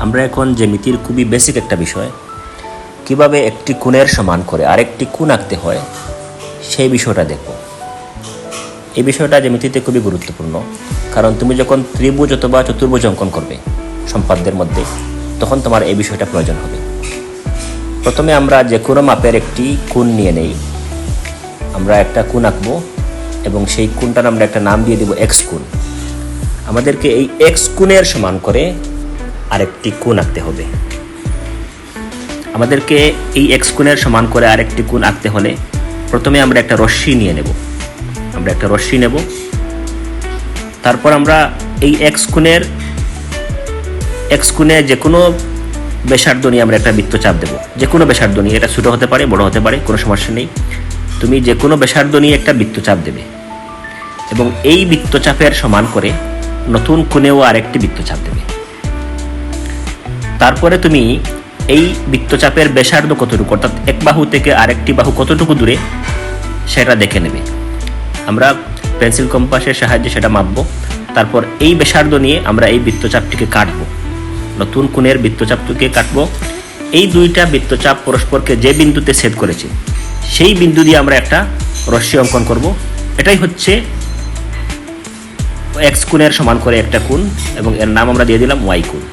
আমরা এখন জ্যামিতির খুবই বেসিক একটা বিষয়, কিভাবে একটি কোণের সমান করে আরেকটি কোণ আঁকতে হয় সেই বিষয়টা দেখব। এই বিষয়টা জ্যামিতিতে খুবই গুরুত্বপূর্ণ, কারণ তুমি যখন ত্রিভুজ অথবা চতুর্ভুজ অঙ্কন করবে সম্পাদ্যের মধ্যে, তখন তোমার এই বিষয়টা প্রয়োজন হবে। প্রথমে আমরা যে কোনো মাপের একটি কোণ নিয়ে নেই, আমরা একটা কোণ আঁকবো এবং সেই কোণটার আমরা একটা নাম দিয়ে দেব এক্স কোণ। আমাদেরকে এই এক্স কোণের সমান করে আরেকটি কোণ আঁকতে হবে। আমাদেরকে এই এক্স কোণের সমান করে আরেকটি কোণ আঁকতে হলে প্রথমে আমরা একটা রশ্মি নিয়ে নেব। তারপর আমরা এই এক্স কোণে যে কোনো ব্যাসার্ধ নিয়ে আমরা একটা বৃত্তচাপ দেব। যে কোনো ব্যাসার্ধ নিয়ে, এটা ছোটো হতে পারে, বড় হতে পারে, কোনো সমস্যা নেই। তুমি যে কোনো ব্যাসার্ধ নিয়ে একটা বৃত্তচাপ দেবে এবং এই বৃত্তচাপের সমান করে নতুন কোণেও আরেকটি বৃত্তচাপ দেবে। তারপরে তুমি এই বৃত্তচাপের ব্যাসার্ধ কতটুকু, অর্থাৎ এক বাহু থেকে আরেকটি বাহু কতটুকু দূরে সেটা দেখে নেবে। আমরা পেন্সিল কম্পাসের সাহায্যে সেটা মাপবো। তারপর এই ব্যাসার্ধ নিয়ে আমরা এই বৃত্তচাপটিকে কাটবো, নতুন কোণের বৃত্তচাপটিকে কাটবো। এই দুইটা বৃত্তচাপ পরস্পরকে যে বিন্দুতে ছেদ করেছে সেই বিন্দু দিয়ে আমরা একটা রশ্মি অঙ্কন করব। এটাই হচ্ছে এক্স কোণের সমান করে একটা কোণ, এবং এর নাম আমরা দিয়ে দিলাম ওয়াই কোণ।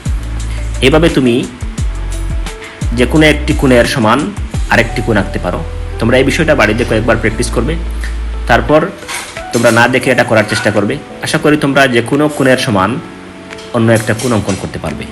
এভাবে তুমি যে কোনো একটি কোণের সমান আরেকটি কোণ আঁকতে পারো। তোমরা এই বিষয়টা বাড়িতে কয়েকবার প্র্যাকটিস করবে, তারপর তোমরা না দেখে এটা করার চেষ্টা করবে। আশা করি তোমরা যে কোনো কোণের সমান অন্য একটা কোণ অঙ্কন করতে পারবে।